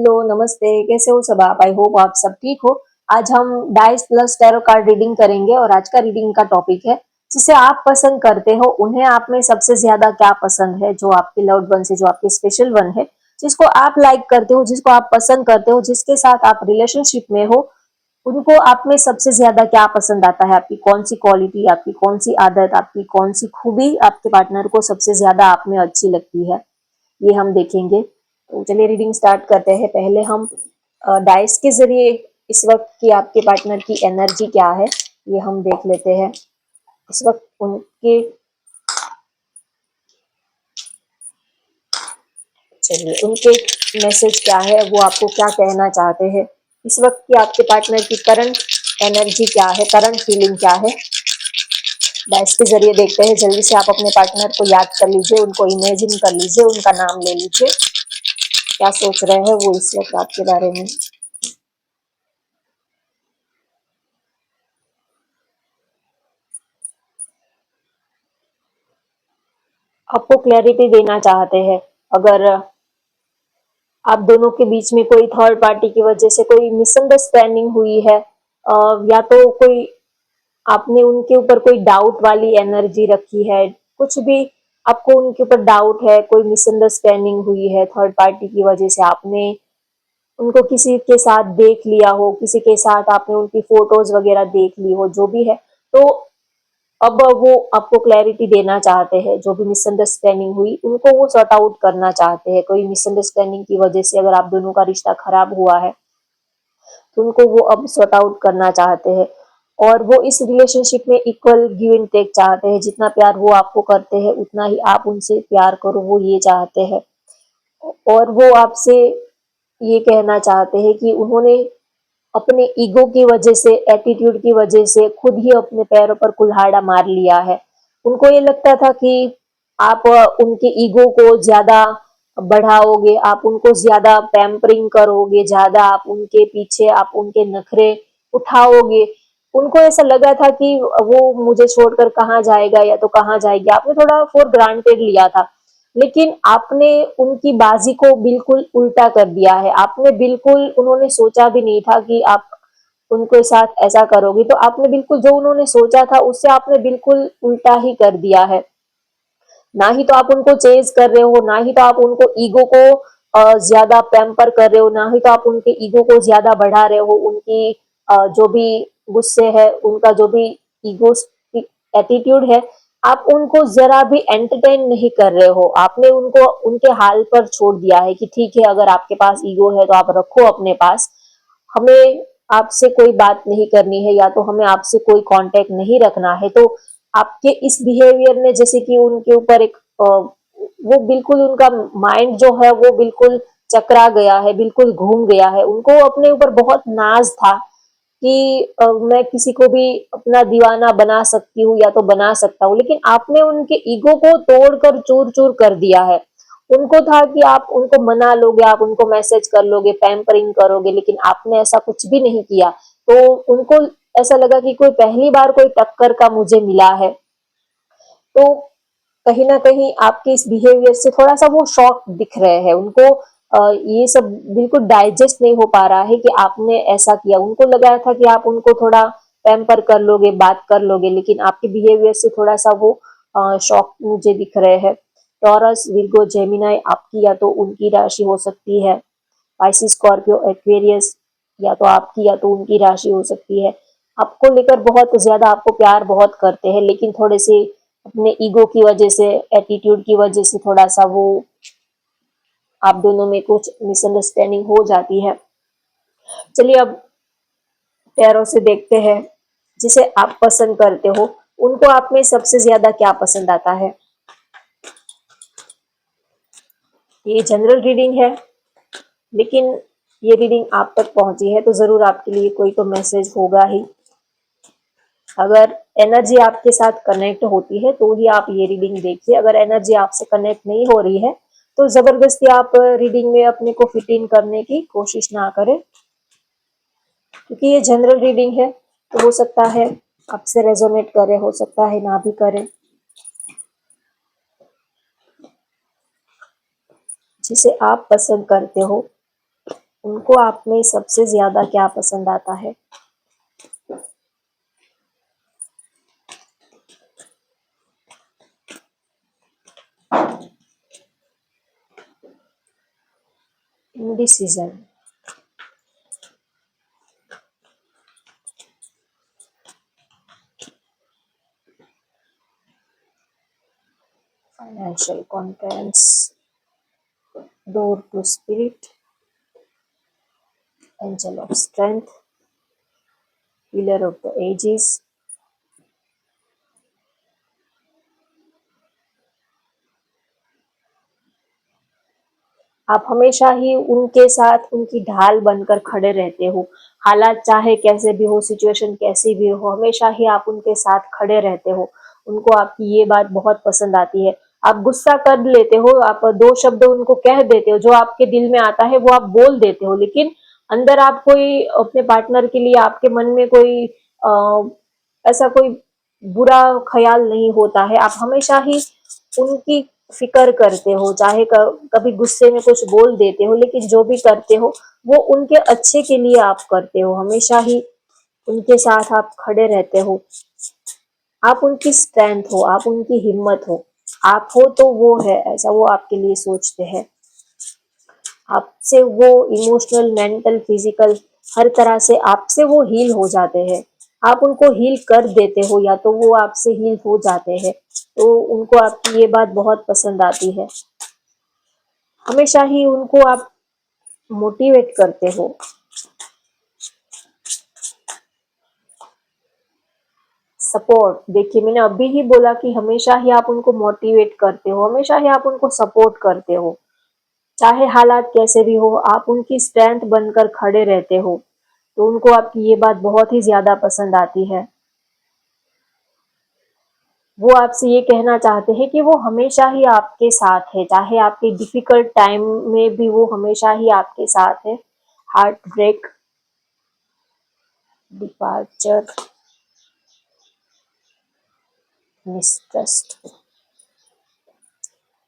Hello, नमस्ते, कैसे हो सब आप? आई होप आप सब ठीक हो। आज हम dice plus tarot card reading करेंगे और आज का रीडिंग का टॉपिक है जिसे आप पसंद करते हो उन्हें आप में सबसे ज्यादा क्या पसंद है, जो आपके लव्ड वन से, जो आपके स्पेशल वन है, जिसको आप लाइक करते हो, जिसको आप पसंद करते हो, जिसके साथ आप रिलेशनशिप में हो, उनको आप में सबसे ज्यादा क्या पसंद आता है। आपकी कौन सी क्वालिटी, आपकी कौन सी आदत, आपकी कौन सी खूबी आपके पार्टनर को सबसे ज्यादा आप में अच्छी लगती है, ये हम देखेंगे। तो चलिए रीडिंग स्टार्ट करते हैं। पहले हम डाइस के जरिए इस वक्त की आपके पार्टनर की एनर्जी क्या है ये हम देख लेते हैं। इस वक्त उनके, चलिए उनके मैसेज क्या है, वो आपको क्या कहना चाहते हैं। इस वक्त की आपके पार्टनर की करंट एनर्जी क्या है, करंट फीलिंग क्या है, डाइस के जरिए देखते हैं। जल्दी से आप अपने पार्टनर को याद कर लीजिए, उनको इमेजिन कर लीजिए, उनका नाम ले लीजिए। क्या सोच रहे हैं वो इस वक्त आपके बारे में। आपको क्लैरिटी देना चाहते हैं। अगर आप दोनों के बीच में कोई थर्ड पार्टी की वजह से कोई मिसअंडरस्टैंडिंग हुई है, या तो कोई आपने उनके ऊपर कोई डाउट वाली एनर्जी रखी है, कुछ भी आपको उनके ऊपर डाउट है, कोई मिसअंडरस्टैंडिंग हुई है थर्ड पार्टी की वजह से, आपने उनको किसी के साथ देख लिया हो, किसी के साथ आपने उनकी फोटोज वगैरह देख ली हो, जो भी है, तो अब वो आपको क्लैरिटी देना चाहते हैं। जो भी मिसअंडरस्टैंडिंग हुई उनको वो सॉर्ट आउट करना चाहते हैं। कोई मिसअंडरस्टैंडिंग की वजह से अगर आप दोनों का रिश्ता खराब हुआ है तो उनको वो अब सॉर्ट आउट करना चाहते हैं। और वो इस रिलेशनशिप में इक्वल गिव एंड टेक चाहते हैं। जितना प्यार वो आपको करते हैं उतना ही आप उनसे प्यार करो, वो ये चाहते हैं। और वो आपसे ये कहना चाहते हैं कि उन्होंने अपने ईगो की वजह से, एटीट्यूड की वजह से खुद ही अपने पैरों पर कुल्हाड़ा मार लिया है। उनको ये लगता था कि आप उनके ईगो को ज्यादा बढ़ाओगे, आप उनको ज्यादा पैम्परिंग करोगे, ज्यादा आप उनके पीछे, आप उनके नखरे उठाओगे। उनको ऐसा लगा था कि वो मुझे छोड़कर कहाँ जाएगा या तो कहाँ जाएगी। आपने थोड़ा फॉर ग्रांटेड लिया था, लेकिन आपने उनकी बाजी को बिल्कुल उल्टा कर दिया है। आपने बिल्कुल, उन्होंने सोचा भी नहीं था कि आप उनके साथ ऐसा करोगी, तो आपने बिल्कुल जो उन्होंने सोचा था उससे आपने बिल्कुल उल्टा ही कर दिया है। ना ही तो आप उनको चेज कर रहे हो, ना ही तो आप उनको ईगो को ज्यादा पैम्पर कर रहे हो, ना ही तो आप उनके ईगो को ज्यादा बढ़ा रहे हो। उनकी जो भी गुस्से है, उनका जो भी ईगो एटीट्यूड है, आप उनको जरा भी एंटरटेन नहीं कर रहे हो। आपने उनको उनके हाल पर छोड़ दिया है कि ठीक है, अगर आपके पास ईगो है तो आप रखो अपने पास, हमें आपसे कोई बात नहीं करनी है, या तो हमें आपसे कोई कांटेक्ट नहीं रखना है। तो आपके इस बिहेवियर ने जैसे कि उनके ऊपर एक वो बिल्कुल, उनका माइंड जो है वो बिल्कुल चकरा गया है, बिल्कुल घूम गया है। उनको अपने ऊपर बहुत नाज था कि मैं किसी को भी अपना दीवाना बना सकती हूँ या तो बना सकता हूँ, लेकिन आपने उनके ईगो को तोड़कर चूर चूर कर दिया है। उनको था कि आप उनको मना लोगे, आप उनको मैसेज कर लोगे, पैम्परिंग करोगे, लेकिन आपने ऐसा कुछ भी नहीं किया। तो उनको ऐसा लगा कि कोई पहली बार कोई टक्कर का मुझे मिला है। तो कहीं ना कहीं आपके इस बिहेवियर से थोड़ा सा वो शॉक दिख रहे हैं उनको। ये सब बिल्कुल डाइजेस्ट नहीं हो पा रहा है कि आपने ऐसा किया। उनको लगा था कि आप उनको थोड़ा पैम्पर कर लोगे, बात कर लोगे, लेकिन आपके बिहेवियर से थोड़ा सा वो शॉक मुझे दिख रहे हैं। टॉरस, विर्गो, जेमिनाई आपकी या तो उनकी राशि हो सकती है। पाइसिस, स्कॉर्पियो, एक्वेरियस या तो आपकी या तो उनकी राशि हो सकती है। आपको लेकर बहुत ज्यादा, आपको प्यार बहुत करते हैं, लेकिन थोड़े से अपने ईगो की वजह से, एटीट्यूड की वजह से थोड़ा सा वो आप दोनों में कुछ मिसअंडरस्टैंडिंग हो जाती है। चलिए अब पैरों से देखते हैं जिसे आप पसंद करते हो उनको आप में सबसे ज्यादा क्या पसंद आता है। ये जनरल रीडिंग है, लेकिन ये रीडिंग आप तक पहुंची है तो जरूर आपके लिए कोई तो मैसेज होगा ही। अगर एनर्जी आपके साथ कनेक्ट होती है तो ही आप ये रीडिंग देखिए। अगर एनर्जी आपसे कनेक्ट नहीं हो रही है तो जबरदस्ती आप रीडिंग में अपने को फिट इन करने की कोशिश ना करें, क्योंकि ये जनरल रीडिंग है। तो हो सकता है आपसे रेजोनेट करे, हो सकता है ना भी करे। जिसे आप पसंद करते हो उनको आप में सबसे ज्यादा क्या पसंद आता है? Indecision, financial confidence, door to spirit, angel of strength, healer of the ages. आप हमेशा ही उनके साथ उनकी ढाल बनकर खड़े रहते हो। हालात चाहे कैसे भी हो, सिचुएशन कैसी भी हो, हमेशा ही आप उनके साथ खड़े रहते हो। उनको आपकी ये बात बहुत पसंद आती है। आप गुस्सा कर लेते हो, आप दो शब्द उनको कह देते हो, जो आपके दिल में आता है वो आप बोल देते हो, लेकिन अंदर आप कोई अपने पार्टनर के लिए आपके मन में कोई ऐसा कोई बुरा ख्याल नहीं होता है। आप हमेशा ही उनकी फिक्र करते हो, चाहे कभी गुस्से में कुछ बोल देते हो, लेकिन जो भी करते हो वो उनके अच्छे के लिए आप करते हो। हमेशा ही उनके साथ आप खड़े रहते हो। आप उनकी स्ट्रेंथ हो, आप उनकी हिम्मत हो। आप हो तो वो है, ऐसा वो आपके लिए सोचते हैं। आपसे वो इमोशनल, मेंटल, फिजिकल हर तरह से आपसे वो हील हो जाते हैं। आप उनको हील कर देते हो या तो वो आपसे हील हो जाते हैं। तो उनको आपकी ये बात बहुत पसंद आती है। हमेशा ही उनको आप मोटिवेट करते हो। सपोर्ट, देखिए मैंने अभी ही बोला कि हमेशा ही आप उनको मोटिवेट करते हो, हमेशा ही आप उनको सपोर्ट करते हो। चाहे हालात कैसे भी हो, आप उनकी स्ट्रेंथ बनकर खड़े रहते हो। तो उनको आपकी ये बात बहुत ही ज्यादा पसंद आती है। वो आपसे ये कहना चाहते हैं कि वो हमेशा ही आपके साथ है, चाहे आपके डिफिकल्ट टाइम में भी वो हमेशा ही आपके साथ है। Heart break, departure, mistrust,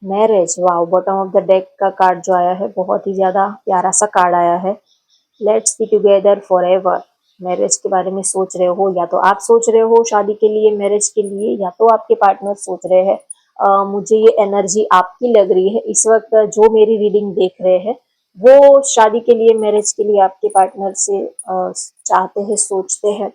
marriage. Wow, bottom of the deck का कार्ड जो आया है बहुत ही ज्यादा प्यारा सा कार्ड आया है। Let's be together for ever. Marriage के बारे में सोच रहे हो, या तो आप सोच रहे हो शादी के लिए, मैरिज के लिए, या तो आपके पार्टनर सोच रहे हैं। मुझे ये एनर्जी आपकी लग रही है इस वक्त, जो मेरी रीडिंग देख रहे हैं वो शादी के लिए, मैरिज के लिए आपके पार्टनर से चाहते हैं, सोचते हैं।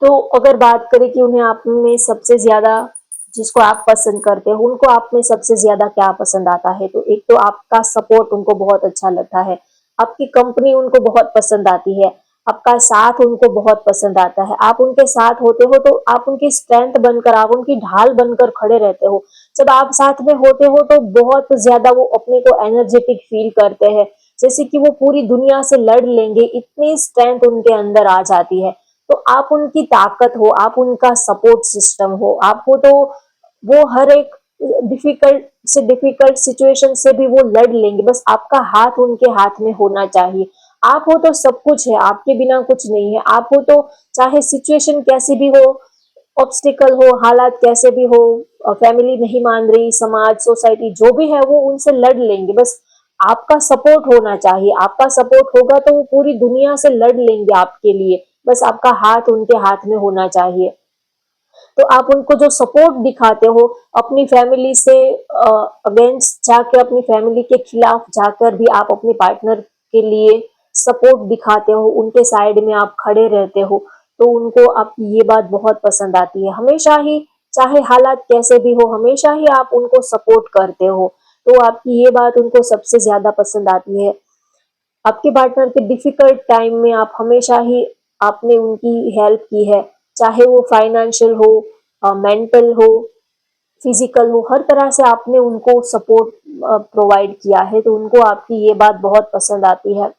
तो अगर बात करें कि उन्हें आप में सबसे ज्यादा, जिसको आप पसंद करते हो, उनको आप में सबसे ज्यादा क्या पसंद आता है, तो एक तो आपका सपोर्ट उनको बहुत अच्छा लगता है, आपकी कंपनी उनको बहुत पसंद आती है, आपका साथ उनको बहुत पसंद आता है। आप उनके साथ होते हो तो आप उनकी स्ट्रेंथ बनकर, आप उनकी ढाल बनकर खड़े रहते हो। जब आप साथ में होते हो तो बहुत ज्यादा वो अपने को एनर्जेटिक फील करते हैं, जैसे कि वो पूरी दुनिया से लड़ लेंगे, इतनी स्ट्रेंथ उनके अंदर आ जाती है। तो आप उनकी ताकत हो, आप उनका सपोर्ट सिस्टम हो। आप हो तो वो हर एक डिफिकल्ट से डिफिकल्ट सिचुएशन से भी वो लड़ लेंगे, बस आपका हाथ उनके हाथ में होना चाहिए। आप हो तो सब कुछ है, आपके बिना कुछ नहीं है। आप हो तो चाहे सिचुएशन कैसी भी हो, ऑब्स्टिकल हो, हालात कैसे भी हो, फैमिली नहीं मान रही, समाज, सोसाइटी जो भी है, वो उनसे लड़ लेंगे। बस आपका सपोर्ट होना चाहिए। आपका सपोर्ट होगा तो वो पूरी दुनिया से लड़ लेंगे आपके लिए, बस आपका हाथ उनके हाथ में होना चाहिए। तो आप उनको जो सपोर्ट दिखाते हो, अपनी फैमिली से अगेंस्ट जाकर, अपनी फैमिली के खिलाफ जाकर भी आप अपने पार्टनर के लिए सपोर्ट दिखाते हो, उनके साइड में आप खड़े रहते हो। तो उनको आपकी ये बात बहुत पसंद आती है। हमेशा ही, चाहे हालात कैसे भी हो, हमेशा ही आप उनको सपोर्ट करते हो। तो आपकी ये बात उनको सबसे ज्यादा पसंद आती है। आपके पार्टनर के डिफिकल्ट टाइम में आप हमेशा ही, आपने उनकी हेल्प की है, चाहे वो फाइनेंशियल हो, मेंटल हो, फिजिकल हो, हर तरह से आपने उनको सपोर्ट प्रोवाइड किया है। तो उनको आपकी ये बात बहुत पसंद आती है।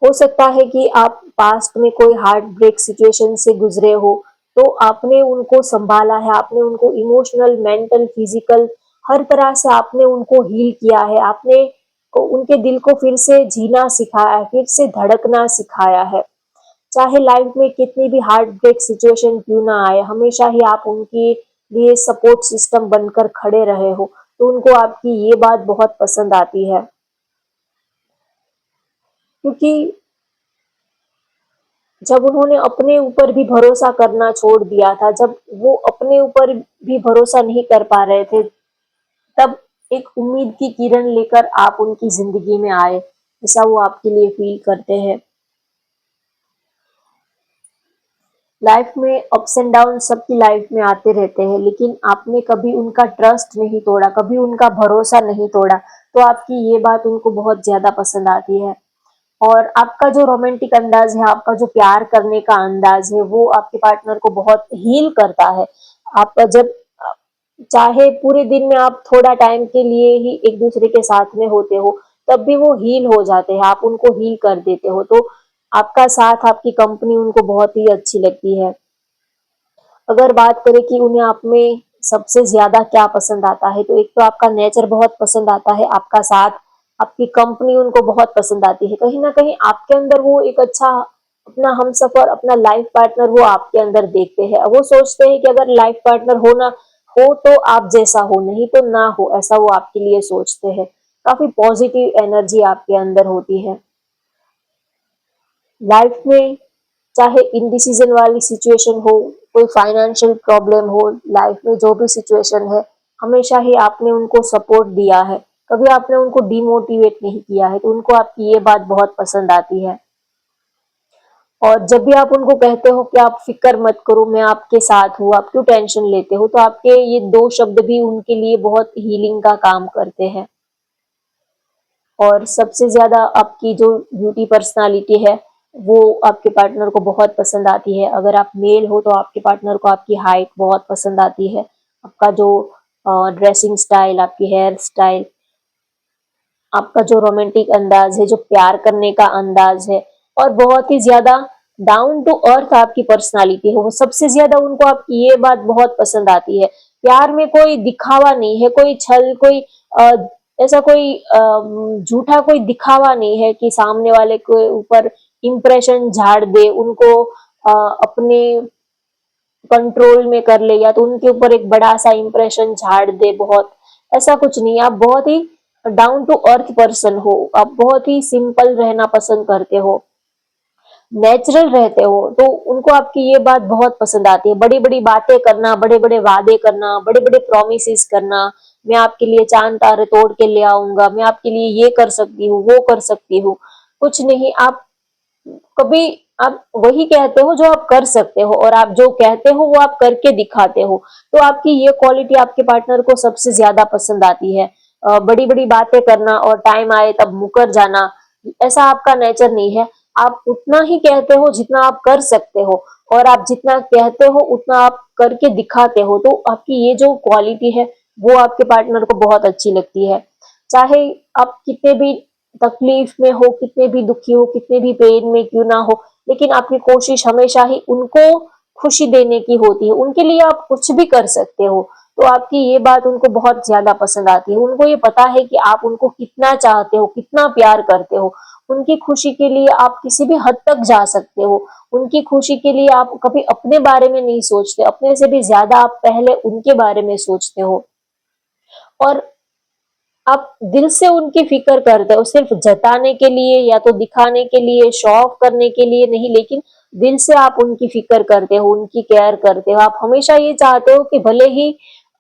हो सकता है कि आप पास्ट में कोई हार्ट ब्रेक सिचुएशन से गुजरे हो, तो आपने उनको संभाला है, आपने उनको इमोशनल, मेंटल, फिजिकल हर तरह से आपने उनको हील किया है। आपने उनके दिल को फिर से जीना सिखाया है, फिर से धड़कना सिखाया है। चाहे लाइफ में कितनी भी हार्ट ब्रेक सिचुएशन क्यों ना आए, हमेशा ही आप उनके लिए सपोर्ट सिस्टम बनकर खड़े रहे हो। तो उनको आपकी ये बात बहुत पसंद आती है, क्योंकि जब उन्होंने अपने ऊपर भी भरोसा करना छोड़ दिया था, जब वो अपने ऊपर भी भरोसा नहीं कर पा रहे थे, तब एक उम्मीद की किरण लेकर आप उनकी जिंदगी में आए, ऐसा वो आपके लिए फील करते हैं। लाइफ में अप्स एंड डाउन सबकी लाइफ में आते रहते हैं, लेकिन आपने कभी उनका ट्रस्ट नहीं तोड़ा, कभी उनका भरोसा नहीं तोड़ा, तो आपकी ये बात उनको बहुत ज्यादा पसंद आती है। और आपका जो रोमांटिक अंदाज है, आपका जो प्यार करने का अंदाज है, वो आपके पार्टनर को बहुत हील करता है। आप जब चाहे पूरे दिन में आप थोड़ा टाइम के लिए ही एक दूसरे के साथ में होते हो, तब भी वो हील हो जाते हैं, आप उनको हील कर देते हो, तो आपका साथ, आपकी कंपनी उनको बहुत ही अच्छी लगती है। अगर बात करें कि उन्हें आप में सबसे ज्यादा क्या पसंद आता है, तो एक तो आपका नेचर बहुत पसंद आता है, आपका साथ, आपकी कंपनी उनको बहुत पसंद आती है। कहीं ना कहीं आपके अंदर वो एक अच्छा अपना हमसफर, अपना लाइफ पार्टनर वो आपके अंदर देखते हैं। वो सोचते हैं कि अगर लाइफ पार्टनर होना हो तो आप जैसा हो, नहीं तो ना हो, ऐसा वो आपके लिए सोचते हैं। काफी पॉजिटिव एनर्जी आपके अंदर होती है। लाइफ में चाहे इनडिसीजन वाली सिचुएशन हो, कोई फाइनेंशियल प्रॉब्लम हो, लाइफ में जो भी सिचुएशन है, हमेशा ही आपने उनको सपोर्ट दिया है, कभी आपने उनको डिमोटिवेट नहीं किया है, तो उनको आपकी ये बात बहुत पसंद आती है। और जब भी आप उनको कहते हो कि आप फिक्र मत करो, मैं आपके साथ हूँ, आप क्यों टेंशन लेते हो, तो आपके ये दो शब्द भी उनके लिए बहुत हीलिंग का काम करते हैं। और सबसे ज्यादा आपकी जो ब्यूटी पर्सनालिटी है, वो आपके पार्टनर को बहुत पसंद आती है। अगर आप मेल हो तो आपके पार्टनर को आपकी हाइट बहुत पसंद आती है, आपका जो ड्रेसिंग स्टाइल, आपकी हेयर स्टाइल, आपका जो रोमांटिक अंदाज है, जो प्यार करने का अंदाज है, और बहुत ही ज्यादा डाउन टू अर्थ आपकी पर्सनालिटी है, वो सबसे ज्यादा उनको आपकी ये बात बहुत पसंद आती है। प्यार में कोई दिखावा नहीं है, कोई छल, कोई ऐसा कोई झूठा कोई दिखावा नहीं है कि सामने वाले के ऊपर इम्प्रेशन झाड़ दे, उनको अपने कंट्रोल में कर ले, या तो उनके ऊपर एक बड़ा सा इम्प्रेशन झाड़ दे बहुत, ऐसा कुछ नहीं। आप बहुत ही डाउन टू अर्थ पर्सन हो, आप बहुत ही सिंपल रहना पसंद करते हो, नेचुरल रहते हो, तो उनको आपकी ये बात बहुत पसंद आती है। बड़ी बड़ी बातें करना, बड़े बड़े वादे करना, बड़े बड़े प्रोमिस करना, मैं आपके लिए चांद तारे तोड़ के ले आऊंगा, मैं आपके लिए ये कर सकती हूँ, वो कर सकती हूँ, कुछ नहीं। आप कभी आप वही कहते हो जो आप कर सकते हो, और आप जो कहते हो वो आप करके दिखाते हो, तो आपकी ये क्वालिटी आपके पार्टनर को सबसे ज्यादा पसंद आती है। बड़ी बड़ी बातें करना और टाइम आए तब मुकर जाना, ऐसा आपका नेचर नहीं है। आप उतना ही कहते हो जितना आप कर सकते हो, और आप जितना कहते हो उतना आप करके दिखाते हो, तो आपकी ये जो क्वालिटी है वो आपके पार्टनर को बहुत अच्छी लगती है। चाहे आप कितने भी तकलीफ में हो, कितने भी दुखी हो, कितने भी पेन में क्यों ना हो, लेकिन आपकी कोशिश हमेशा ही उनको खुशी देने की होती है, उनके लिए आप कुछ भी कर सकते हो, तो आपकी ये बात उनको बहुत ज्यादा पसंद आती है। उनको ये पता है कि आप उनको कितना चाहते हो, कितना प्यार करते हो, उनकी खुशी के लिए आप किसी भी हद तक जा सकते हो, उनकी खुशी के लिए आप कभी अपने बारे में नहीं सोचते, अपने से भी ज्यादा आप पहले उनके बारे में सोचते हो, और आप दिल से उनकी फिक्र करते हो, सिर्फ जताने के लिए या तो दिखाने के लिए, शो ऑफ करने के लिए नहीं, लेकिन दिल से आप उनकी फिक्र करते हो, उनकी केयर करते हो। आप हमेशा ये चाहते हो कि भले ही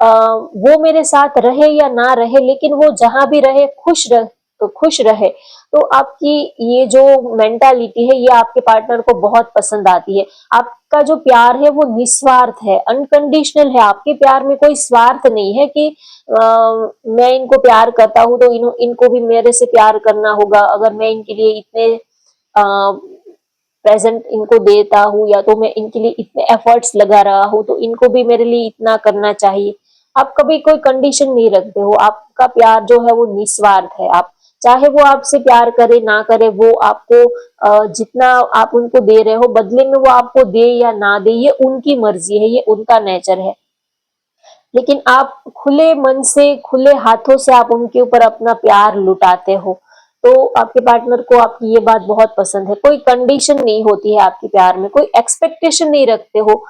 वो मेरे साथ रहे या ना रहे, लेकिन वो जहां भी रहे खुश रहे। तो आपकी ये जो मेंटालिटी है, ये आपके पार्टनर को बहुत पसंद आती है। आपका जो प्यार है वो निस्वार्थ है, अनकंडीशनल है, आपके प्यार में कोई स्वार्थ नहीं है कि मैं इनको प्यार करता हूँ तो इनको भी मेरे से प्यार करना होगा, अगर मैं इनके लिए इतने प्रेजेंट इनको देता हूँ, या तो मैं इनके लिए इतने एफर्ट्स लगा रहा हूँ, तो इनको भी मेरे लिए इतना करना चाहिए। आप कभी कोई कंडीशन नहीं रखते हो, आपका प्यार जो है वो निस्वार्थ है। आप चाहे वो आपसे प्यार करे ना करे, वो आपको जितना आप उनको दे रहे हो, बदले में वो आपको दे या ना दे, ये उनकी मर्जी है, ये उनका नेचर है। लेकिन आप खुले मन से, खुले हाथों से आप उनके ऊपर अपना प्यार लुटाते हो, तो आपके पार्टनर को आपकी ये बात बहुत पसंद है। कोई कंडीशन नहीं होती है आपके प्यार में, कोई एक्सपेक्टेशन नहीं रखते हो,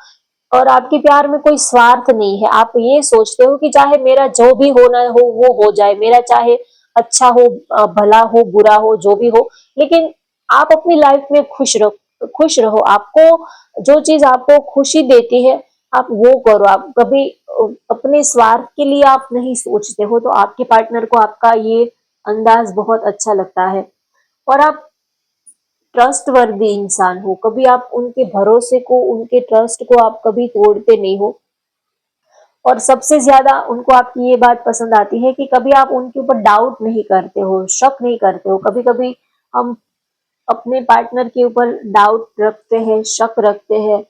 और आपके प्यार में कोई स्वार्थ नहीं है। आप ये सोचते हो कि चाहे मेरा जो भी होना हो वो हो जाए, मेरा चाहे अच्छा हो, भला हो, बुरा हो, जो भी हो, लेकिन आप अपनी लाइफ में खुश रहो। आपको जो चीज आपको खुशी देती है आप वो करो। आप कभी अपने स्वार्थ के लिए आप नहीं सोचते हो, तो आपके पार्टनर को आपका ये अंदाज बहुत अच्छा लगता है। और आप ट्रस्टवर्दी इंसान हो, कभी आप उनके भरोसे को, उनके ट्रस्ट को आप कभी तोड़ते नहीं हो। और सबसे ज्यादा उनको आपकी ये बात पसंद आती है कि कभी आप उनके ऊपर डाउट नहीं करते हो, शक नहीं करते हो। कभी कभी हम अपने पार्टनर के ऊपर डाउट रखते हैं, शक रखते हैं,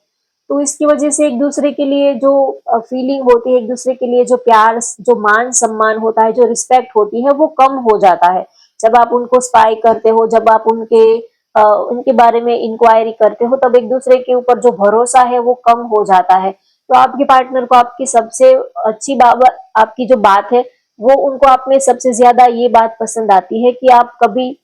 तो इसकी वजह से एक दूसरे के लिए जो फीलिंग होती है, एक दूसरे के लिए जो प्यार, जो मान सम्मान होता है, जो रिस्पेक्ट होती है, वो कम हो जाता है। जब आप उनको स्पाई करते हो, जब आप उनके बारे में इंक्वायरी करते हो, तब एक दूसरे के ऊपर जो भरोसा है वो कम हो जाता है। तो आपके पार्टनर को आपकी सबसे अच्छी बात, आपकी जो बात है वो उनको आप में सबसे ज्यादा ये बात पसंद आती है कि आप कभी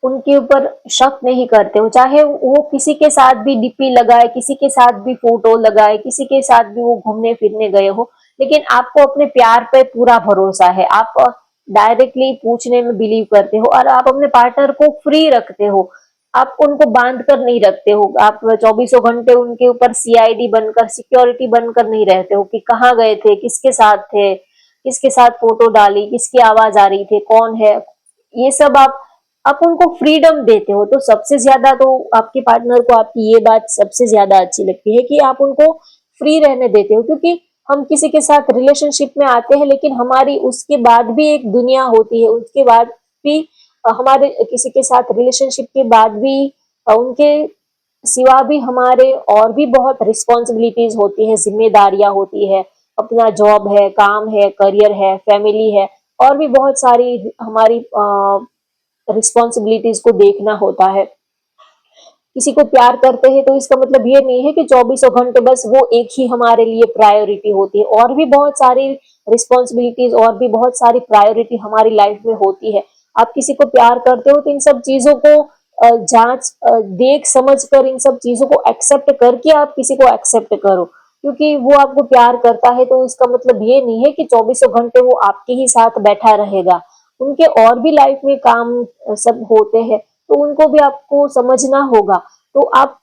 उनके ऊपर शक नहीं करते हो। चाहे वो किसी के साथ भी डीपी लगाए, किसी के साथ भी फोटो लगाए, किसी के साथ भी वो घूमने फिरने गए हो, लेकिन आपको अपने प्यार पे पूरा भरोसा है। आप डायरेक्टली पूछने में बिलीव करते हो और आप अपने पार्टनर को फ्री रखते हो। आप उनको बांध कर नहीं रखते हो। आप चौबीसों घंटे उनके ऊपर सीआईडी बनकर, सिक्योरिटी बनकर नहीं रहते हो कि कहाँ गए थे, किसके साथ थे, किसके साथ फोटो डाली, किसकी आवाज आ रही थी, कौन है, ये सब आप उनको फ्रीडम देते हो। तो सबसे ज्यादा तो आपके पार्टनर को आपकी ये बात सबसे ज्यादा अच्छी लगती है कि आप उनको फ्री रहने देते हो। क्योंकि हम किसी के साथ रिलेशनशिप में आते हैं, लेकिन हमारी उसके बाद भी एक दुनिया होती है। उसके बाद भी हमारे किसी के साथ रिलेशनशिप के बाद भी उनके सिवा भी हमारे और भी बहुत रिस्पॉन्सिबिलिटीज होती है, जिम्मेदारियां होती है। अपना जॉब है, काम है, करियर है, फैमिली है, और भी बहुत सारी हमारी रिस्पॉन्सिबिलिटीज को देखना होता है। किसी को प्यार करते हैं तो इसका मतलब ये नहीं है कि चौबीसों घंटे बस वो एक ही हमारे लिए प्रायोरिटी होती है। और भी बहुत सारी रिस्पॉन्सिबिलिटीज, और भी बहुत सारी प्रायोरिटी हमारी लाइफ में होती है। आप किसी को प्यार करते हो तो इन सब चीजों को देख समझ कर, इन सब चीजों को एक्सेप्ट करके आप किसी को एक्सेप्ट करो। क्योंकि वो आपको प्यार करता है तो इसका मतलब ये नहीं है कि चौबीसों घंटे वो आपके ही साथ बैठा रहेगा। उनके और भी लाइफ में काम सब होते हैं, तो उनको भी आपको समझना होगा। तो आप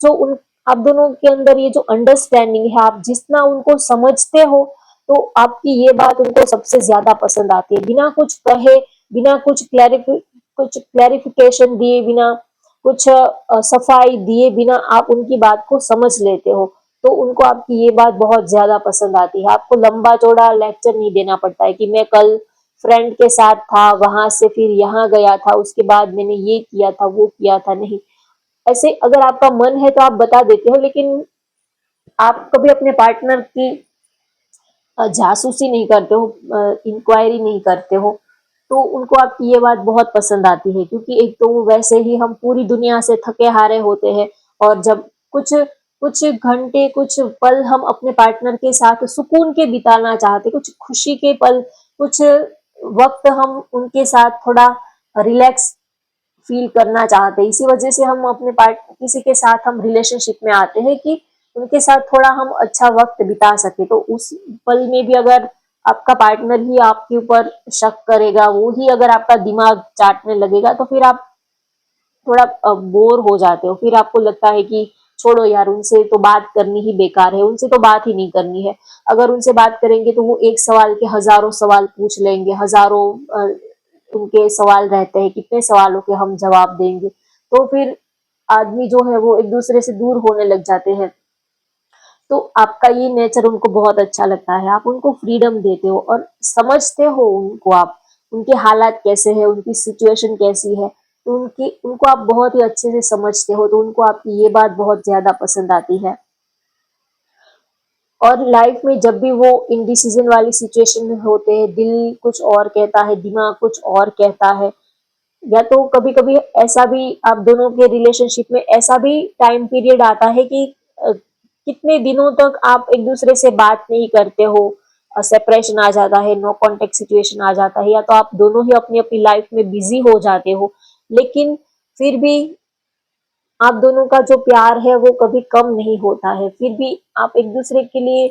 दोनों के अंदर ये जो अंडरस्टैंडिंग है, आप जितना उनको समझते हो, तो आपकी ये बात उनको सबसे ज्यादा पसंद आती है। बिना कुछ कहे, बिना कुछ क्लैरिफिकेशन दिए, बिना कुछ सफाई दिए बिना आप उनकी बात को समझ लेते हो, तो उनको आपकी ये बात बहुत ज्यादा पसंद आती है। आपको लंबा चौड़ा लेक्चर नहीं देना पड़ता है कि मैं कल फ्रेंड के साथ था, वहां से फिर यहाँ गया था, उसके बाद मैंने ये किया था, वो किया था। नहीं, ऐसे अगर आपका मन है तो आप बता देते हो, लेकिन आप कभी अपने पार्टनर की जासूसी नहीं करते हो, इंक्वायरी नहीं करते हो। तो उनको आपकी ये बात बहुत पसंद आती है। क्योंकि एक तो वैसे ही हम पूरी दुनिया से थके हारे होते हैं, और जब कुछ कुछ घंटे, कुछ पल हम अपने पार्टनर के साथ सुकून के बिताना चाहते, कुछ खुशी के पल, कुछ वक्त हम उनके साथ थोड़ा रिलैक्स फील करना चाहते हैं। इसी वजह से हम अपने पार्ट किसी के साथ हम रिलेशनशिप में आते हैं कि उनके साथ थोड़ा हम अच्छा वक्त बिता सके। तो उस पल में भी अगर आपका पार्टनर ही आपके ऊपर शक करेगा, वो ही अगर आपका दिमाग चाटने लगेगा, तो फिर आप थोड़ा बोर हो जाते हो। फिर आपको लगता है कि छोड़ो यार, उनसे तो बात करनी ही बेकार है, उनसे तो बात ही नहीं करनी है। अगर उनसे बात करेंगे तो वो एक सवाल के हजारों सवाल पूछ लेंगे, हजारों उनके सवाल रहते हैं, कितने सवालों के हम जवाब देंगे। तो फिर आदमी जो है वो एक दूसरे से दूर होने लग जाते हैं। तो आपका ये नेचर उनको बहुत अच्छा लगता है। आप उनको फ्रीडम देते हो और समझते हो उनको, आप उनके हालात कैसे हैं, उनकी सिचुएशन कैसी है, तो उनको आप बहुत ही अच्छे से समझते हो। तो उनको आपकी ये बात बहुत ज्यादा पसंद आती है। और लाइफ में जब भी वो इनडिसीजन वाली सिचुएशन में होते हैं, दिल कुछ और कहता है, दिमाग कुछ और कहता है, या तो कभी कभी ऐसा भी आप दोनों के रिलेशनशिप में ऐसा भी टाइम पीरियड आता है कि कितने दिनों तक आप एक दूसरे से बात नहीं करते हो, सेपरेशन आ जाता है, नो कांटेक्ट सिचुएशन आ जाता है, या तो आप दोनों ही अपनी अपनी लाइफ में बिजी हो जाते हो। लेकिन फिर भी आप दोनों का जो प्यार है वो कभी कम नहीं होता है, फिर भी आप एक दूसरे के लिए,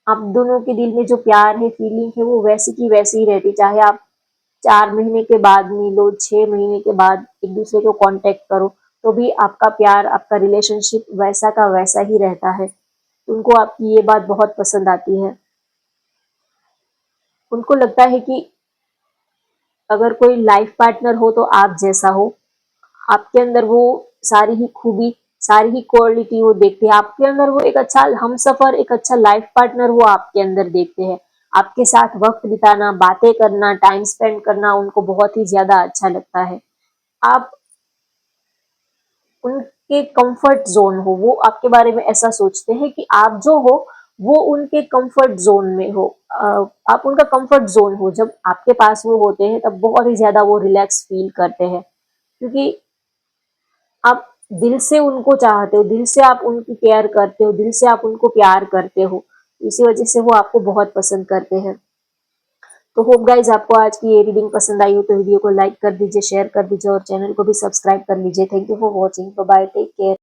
आप दोनों के दिल में जो प्यार है, फीलिंग है, वो वैसी की वैसी ही रहती, चाहे आप 4 महीने के बाद मिलो, 6 महीने के बाद एक दूसरे को कांटेक्ट करो, तो भी आपका प्यार, आपका रिलेशनशिप वैसा का वैसा ही रहता है। उनको आपकी ये बात बहुत पसंद आती है। उनको लगता है कि अगर कोई लाइफ पार्टनर हो तो आप जैसा हो, आपके अंदर वो सारी ही खूबी, सारी ही क्वालिटी वो देखते हैं, आपके अंदर वो एक अच्छा हमसफर, एक अच्छा लाइफ पार्टनर वो आपके अंदर देखते हैं। आपके साथ वक्त बिताना, बातें करना, टाइम स्पेंड करना उनको बहुत ही ज्यादा अच्छा लगता है। आप उनके कंफर्ट जोन हो, वो आपके बारे में ऐसा सोचते हैं कि आप जो हो वो उनके कंफर्ट जोन में हो। आप उनका कंफर्ट जोन हो, जब आपके पास वो होते हैं तब बहुत ही ज्यादा वो रिलैक्स फील करते हैं, क्योंकि आप दिल से उनको चाहते हो, दिल से आप उनकी केयर करते हो, दिल से आप उनको प्यार करते हो, इसी वजह से वो आपको बहुत पसंद करते हैं। तो होप गाइज आपको आज की ये रीडिंग पसंद आई हो तो वीडियो को लाइक कर दीजिए, शेयर कर दीजिए और चैनल को भी सब्सक्राइब कर लीजिए। Thank you for watching, bye bye, take care.